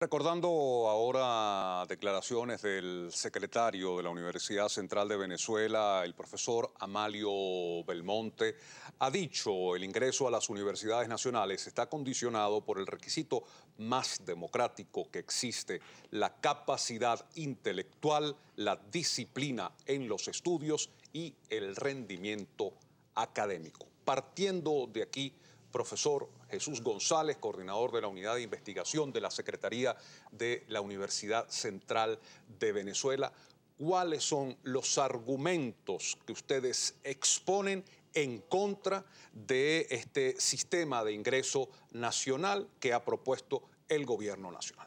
Recordando ahora declaraciones del secretario de la Universidad Central de Venezuela, el profesor Amalio Belmonte, ha dicho el ingreso a las universidades nacionales está condicionado por el requisito más democrático que existe, la capacidad intelectual, la disciplina en los estudios y el rendimiento académico. Partiendo de aquí, profesor Jesús González, coordinador de la Unidad de Investigación de la Secretaría de la Universidad Central de Venezuela, ¿cuáles son los argumentos que ustedes exponen en contra de este sistema de ingreso nacional que ha propuesto el gobierno nacional?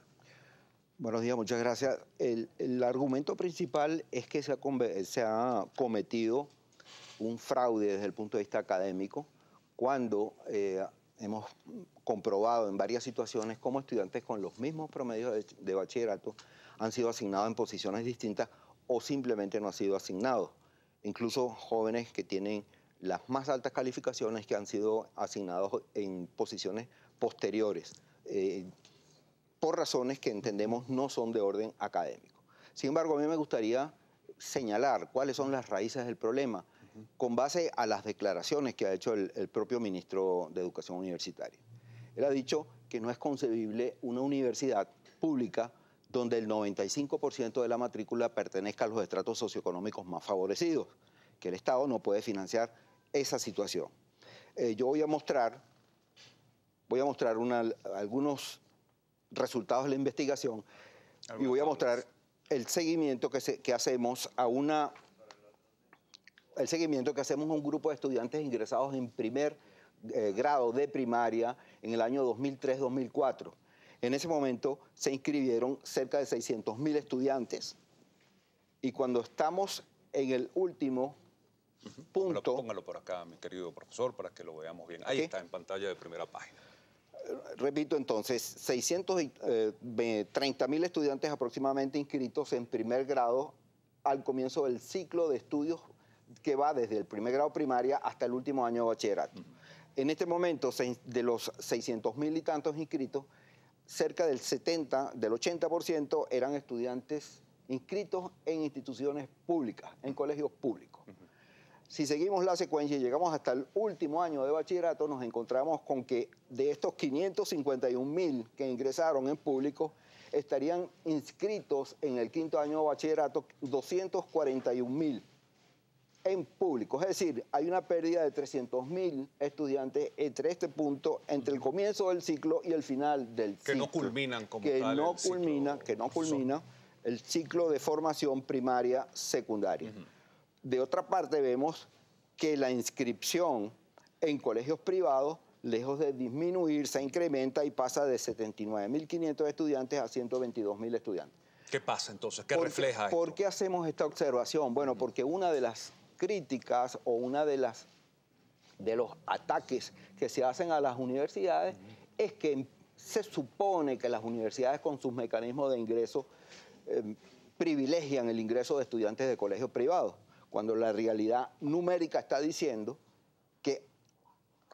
Buenos días, muchas gracias. El argumento principal es que se ha cometido un fraude desde el punto de vista académico cuando hemos comprobado en varias situaciones cómo estudiantes con los mismos promedios de bachillerato han sido asignados en posiciones distintas o simplemente no han sido asignados. Incluso jóvenes que tienen las más altas calificaciones que han sido asignados en posiciones posteriores. Por razones que entendemos no son de orden académico. Sin embargo, a mí me gustaría señalar cuáles son las raíces del problema con base a las declaraciones que ha hecho el propio ministro de Educación Universitaria. Él ha dicho que no es concebible una universidad pública donde el 95% de la matrícula pertenezca a los estratos socioeconómicos más favorecidos, que el Estado no puede financiar esa situación. Yo voy a mostrar algunos resultados de la investigación y voy a mostrar el seguimiento que hacemos a un grupo de estudiantes ingresados en primer grado de primaria en el año 2003-2004. En ese momento se inscribieron cerca de 600.000 estudiantes y cuando estamos en el último punto... Póngalo por acá, mi querido profesor, para que lo veamos bien. Ahí está, en pantalla de primera página. Repito entonces, 630.000 estudiantes aproximadamente inscritos en primer grado al comienzo del ciclo de estudios que va desde el primer grado primaria hasta el último año de bachillerato. En este momento, de los 600.000 y tantos inscritos, cerca del 80% eran estudiantes inscritos en instituciones públicas, en colegios públicos. Si seguimos la secuencia y llegamos hasta el último año de bachillerato, nos encontramos con que de estos 551.000 que ingresaron en público, estarían inscritos en el quinto año de bachillerato 241.000 en público. Es decir, hay una pérdida de 300.000 estudiantes entre este punto, entre el comienzo del ciclo y el final del ciclo. Que no culminan como que tal no culmina el ciclo de formación primaria secundaria. De otra parte, vemos que la inscripción en colegios privados, lejos de disminuir, se incrementa y pasa de 79.500 estudiantes a 122.000 estudiantes. ¿Qué pasa entonces? ¿Qué refleja esto? ¿Por qué hacemos esta observación? Bueno, porque una de las críticas o una de los ataques que se hacen a las universidades es que se supone que las universidades con sus mecanismos de ingreso privilegian el ingreso de estudiantes de colegios privados, cuando la realidad numérica está diciendo que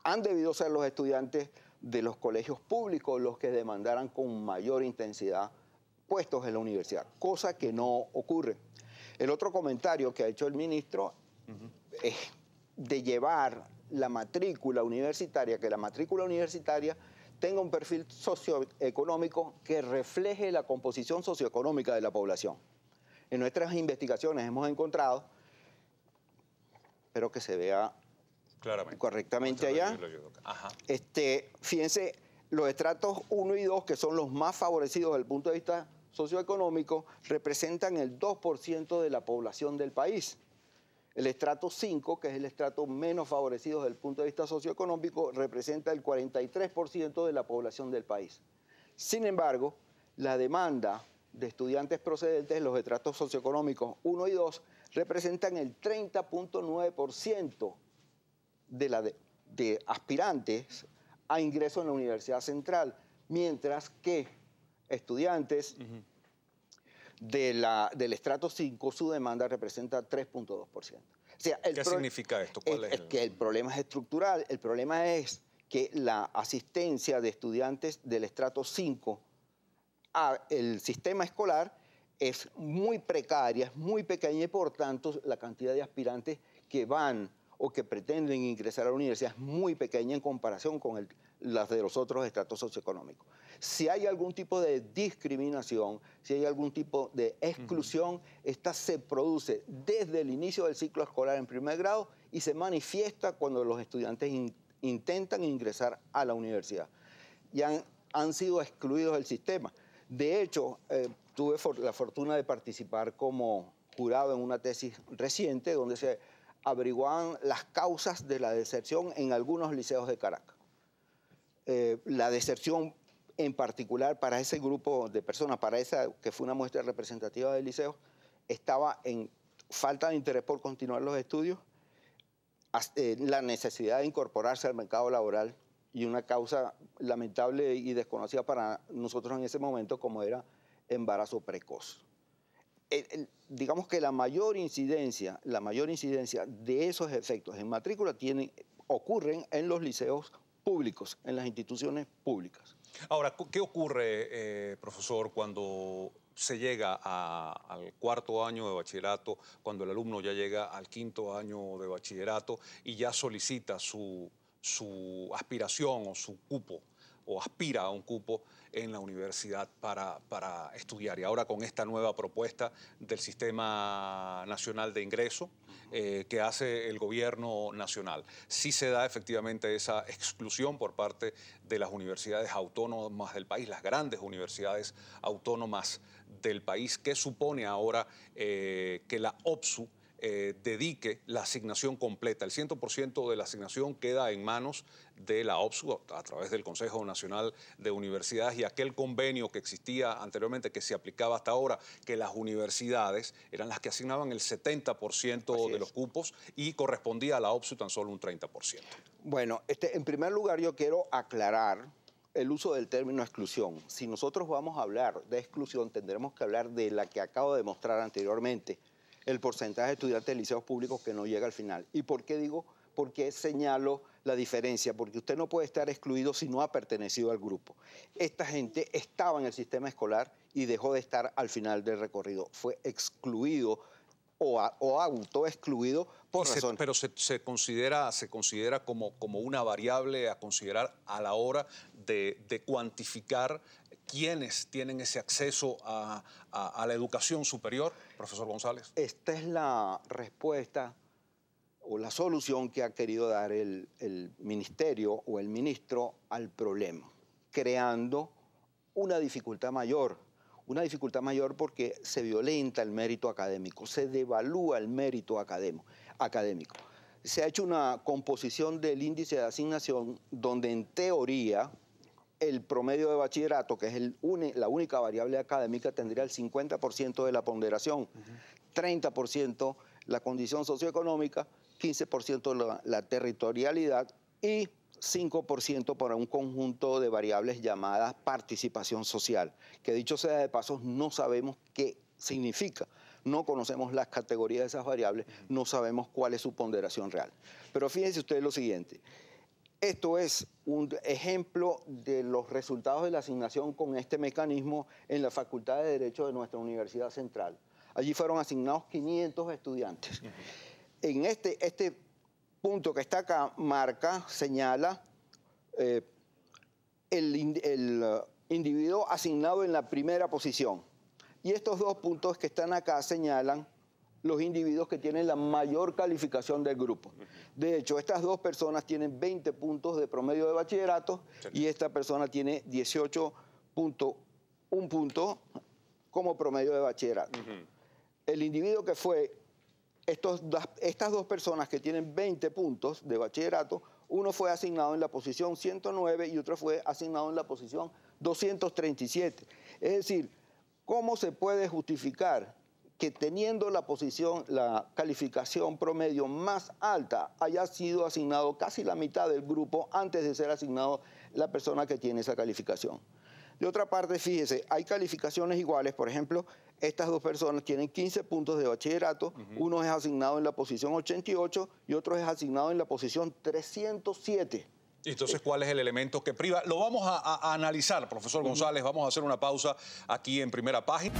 han debido ser los estudiantes de los colegios públicos los que demandaran con mayor intensidad puestos en la universidad, cosa que no ocurre. El otro comentario que ha hecho el ministro es de llevar la matrícula universitaria, que la matrícula universitaria tenga un perfil socioeconómico que refleje la composición socioeconómica de la población. En nuestras investigaciones hemos encontrado, espero que se vea claramente, correctamente allá. Fíjense, los estratos 1 y 2, que son los más favorecidos desde el punto de vista socioeconómico, representan el 2% de la población del país. El estrato 5, que es el estrato menos favorecido desde el punto de vista socioeconómico, representa el 43% de la población del país. Sin embargo, la demanda de estudiantes procedentes de los estratos socioeconómicos 1 y 2 representan el 30.9% de aspirantes a ingreso en la Universidad Central, mientras que estudiantes del estrato 5, su demanda representa 3.2%. O sea, ¿qué significa esto? Es que el problema es estructural. El problema es que la asistencia de estudiantes del estrato 5 el sistema escolar es muy precaria, es muy pequeña y por tanto la cantidad de aspirantes que van o que pretenden ingresar a la universidad es muy pequeña en comparación con las de los otros estratos socioeconómicos. Si hay algún tipo de discriminación, si hay algún tipo de exclusión, esta se produce desde el inicio del ciclo escolar en primer grado y se manifiesta cuando los estudiantes intentan ingresar a la universidad. Ya han sido excluidos del sistema. De hecho, tuve la fortuna de participar como jurado en una tesis reciente donde se averiguaban las causas de la deserción en algunos liceos de Caracas. La deserción en particular para ese grupo de personas, para esa que fue una muestra representativa del liceo, estaba en falta de interés por continuar los estudios, la necesidad de incorporarse al mercado laboral y una causa lamentable y desconocida para nosotros en ese momento como era embarazo precoz. Digamos que la mayor incidencia de esos efectos en matrícula ocurren en los liceos públicos, en las instituciones públicas. Ahora, ¿qué ocurre, profesor, cuando se llega al cuarto año de bachillerato, cuando el alumno ya llega al quinto año de bachillerato y ya solicita su aspiración o su cupo, o aspira a un cupo en la universidad para estudiar? Y ahora con esta nueva propuesta del Sistema Nacional de Ingreso que hace el gobierno nacional, sí se da efectivamente esa exclusión por parte de las universidades autónomas del país, las grandes universidades autónomas del país. ¿Qué supone ahora que la OPSU dedique la asignación completa? El 100% de la asignación queda en manos de la OPSU a través del Consejo Nacional de Universidades, y aquel convenio que existía anteriormente, que se aplicaba hasta ahora, que las universidades eran las que asignaban el 70% de los cupos y correspondía a la OPSU tan solo un 30%. Bueno, en primer lugar yo quiero aclarar el uso del término exclusión. Si nosotros vamos a hablar de exclusión, tendremos que hablar de la que acabo de mostrar anteriormente, el porcentaje de estudiantes de liceos públicos que no llega al final. ¿Y por qué digo? ¿Por qué señalo la diferencia? Porque usted no puede estar excluido si no ha pertenecido al grupo. Esta gente estaba en el sistema escolar y dejó de estar al final del recorrido. Fue excluido o autoexcluido por razón. Pero se considera como una variable a considerar a la hora de cuantificar quiénes tienen ese acceso a la educación superior, profesor González. Esta es la respuesta o la solución que ha querido dar el ministerio o el ministro al problema, creando una dificultad mayor porque se violenta el mérito académico, se devalúa el mérito académico. Se ha hecho una composición del índice de asignación donde en teoría el promedio de bachillerato, que es la única variable académica, tendría el 50% de la ponderación, 30% la condición socioeconómica, 15% la territorialidad y 5% para un conjunto de variables llamadas participación social, que dicho sea de paso no sabemos qué significa. No conocemos las categorías de esas variables, no sabemos cuál es su ponderación real. Pero fíjense ustedes lo siguiente. Esto es un ejemplo de los resultados de la asignación con este mecanismo en la Facultad de Derecho de nuestra Universidad Central. Allí fueron asignados 500 estudiantes. En este punto que está acá señala el individuo asignado en la primera posición. Y estos dos puntos que están acá señalan los individuos que tienen la mayor calificación del grupo. De hecho, estas dos personas tienen 20 puntos de promedio de bachillerato y esta persona tiene 18.1 puntos como promedio de bachillerato. El individuo que fue, estas dos personas que tienen 20 puntos de bachillerato, uno fue asignado en la posición 109 y otro fue asignado en la posición 237. Es decir, ¿cómo se puede justificar que teniendo la calificación promedio más alta haya sido asignado casi la mitad del grupo antes de ser asignado la persona que tiene esa calificación? De otra parte, fíjese, hay calificaciones iguales. Por ejemplo, estas dos personas tienen 15 puntos de bachillerato, uno es asignado en la posición 88 y otro es asignado en la posición 307. Y entonces, ¿cuál es el elemento que priva? Lo vamos a analizar, profesor González. Vamos a hacer una pausa aquí en Primera Página.